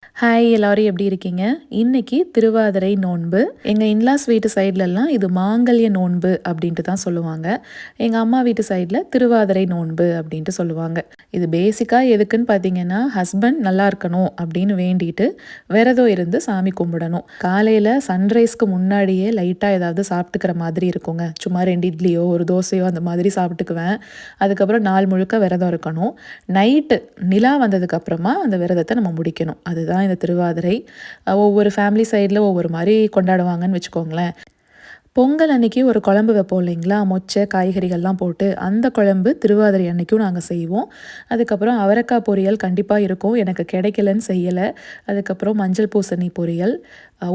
Hi எல்லாரும் எப்படி இருக்கீங்க? இன்னைக்கு திருவாதிரை நோன்பு. எங்க இன்லாஸ் வீட்டு சைட்லலாம் இது மாங்கல்ய நோன்பு அப்படின்ட்டு தான் சொல்லுவாங்க. எங்க அம்மா வீட்டு சைட்ல திருவாதிரை நோன்பு அப்படின்ட்டு சொல்லுவாங்க. இது பேசிக்கா எதுக்குன்னு பார்த்தீங்கன்னா, ஹஸ்பண்ட் நல்லா இருக்கணும் அப்படின்னு வேண்டிட்டு விரதம் இருந்து சாமி கும்பிடணும். காலையில சன்ரைஸ்க்கு முன்னாடியே லைட்டா ஏதாவது சாப்பிட்டுக்கிற மாதிரி இருக்குங்க. சும்மா 2 இட்லியோ, ஒரு தோசையோ அந்த மாதிரி சாப்பிட்டுக்குவேன். அதுக்கப்புறம் நாள் முழுக்க விரதம் இருக்கணும். நைட்டு நிலா வந்ததுக்கப்புறமா அந்த விரதத்தை நம்ம முடிக்கணும். அதுதான் இந்த திருவாதிரை. ஒவ்வொரு ஃபேமிலி சைடில் ஒவ்வொரு மாதிரி கொண்டாடுவாங்கன்னு வச்சுக்கோங்களேன். பொங்கல் அன்னைக்கு ஒரு குழம்பு வைப்போம் இல்லைங்களா, மொச்சை காய்கறிகள்லாம் போட்டு, அந்த குழம்பு திருவாதிரை அன்னைக்கும் நாங்கள் செய்வோம். அதுக்கப்புறம் அவரைக்காய் பொரியல் கண்டிப்பாக இருக்கும், எனக்கு கிடைக்கலன்னு செய்யலை. அதுக்கப்புறம் மஞ்சள் பூசணி பொரியல்,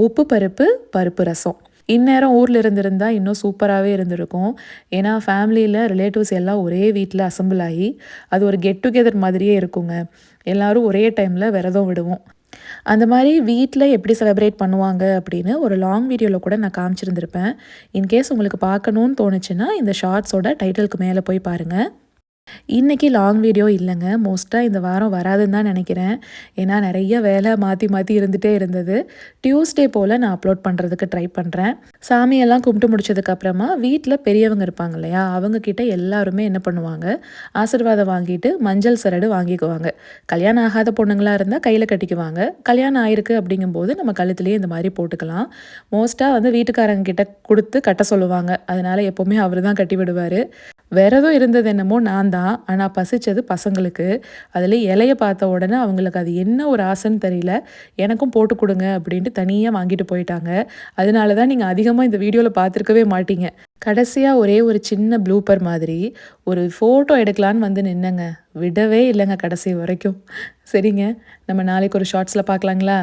உப்பு பருப்பு, பருப்பு ரசம். இந்நேரம் ஊரில் இருந்திருந்தா இன்னும் சூப்பராகவே இருந்திருக்கும். ஏன்னா ஃபேமிலியில் ரிலேட்டிவ்ஸ் எல்லாம் ஒரே வீட்டில் அசம்பிள் ஆகி அது ஒரு கெட் டுகெதர் மாதிரியே இருக்குங்க. எல்லோரும் ஒரே டைமில் விரதம் விடுவோம். அந்த மாதிரி வீட்டில் எப்படி செலிப்ரேட் பண்ணுவாங்க அப்படின்னு ஒரு லாங் வீடியோவில் கூட நான் காமிச்சிருந்திருப்பேன். இன்கேஸ் உங்களுக்கு பார்க்கணுன்னு தோணுச்சுன்னா இந்த ஷார்ட்ஸோட டைட்டிலுக்கு மேலே போய் பாருங்கள். இன்றைக்கி லாங் வீடியோ இல்லைங்க. மோஸ்ட்டாக இந்த வாரம் வராதுன்னு தான் நினைக்கிறேன். ஏன்னா நிறைய வேலை மாற்றி மாற்றி இருந்துகிட்டே இருந்தது. டியூஸ்டே போல் நான் அப்லோட் பண்ணுறதுக்கு ட்ரை பண்ணுறேன். சாமியெல்லாம் கும்பிட்டு முடிச்சதுக்கப்புறமா வீட்டில் பெரியவங்க இருப்பாங்க இல்லையா, அவங்கக்கிட்ட எல்லாருமே என்ன பண்ணுவாங்க, ஆசீர்வாதம் வாங்கிட்டு மஞ்சள் சரடு வாங்கிக்குவாங்க. கல்யாணம் ஆகாத பொண்ணுங்களாக இருந்தால் கையில் கட்டிக்குவாங்க. கல்யாணம் ஆயிருக்கு அப்படிங்கும்போது நம்ம கழுத்துலேயே இந்த மாதிரி போட்டுக்கலாம். மோஸ்ட்டாக வந்து வீட்டுக்காரங்க கிட்ட கொடுத்து கட்ட சொல்லுவாங்க. அதனால் எப்போவுமே அவர் தான் கட்டி விடுவார். விரதம் இருந்தது என்னமோ நான் தான். ஆனால் பசிச்சது பசங்களுக்கு. அதில் இலைய பார்த்த உடனே அவங்களுக்கு அது என்ன ஒரு ஆசைன்னு தெரியல. எனக்கும் போட்டு கொடுங்க அப்படின்ட்டு தனியாக வாங்கிட்டு போயிட்டாங்க. அதனால தான் நீங்கள் அதிகமாக இந்த வீடியோவில் பார்த்துருக்கவே மாட்டீங்க. கடைசியாக ஒரே ஒரு சின்ன ப்ளூப்பர் மாதிரி ஒரு ஃபோட்டோ எடுக்கலான்னு வந்து நின்னங்க. விடவே இல்லைங்க கடைசி வரைக்கும். சரிங்க, நம்ம நாளைக்கு ஒரு ஷார்ட்ஸில் பார்க்கலாங்களா?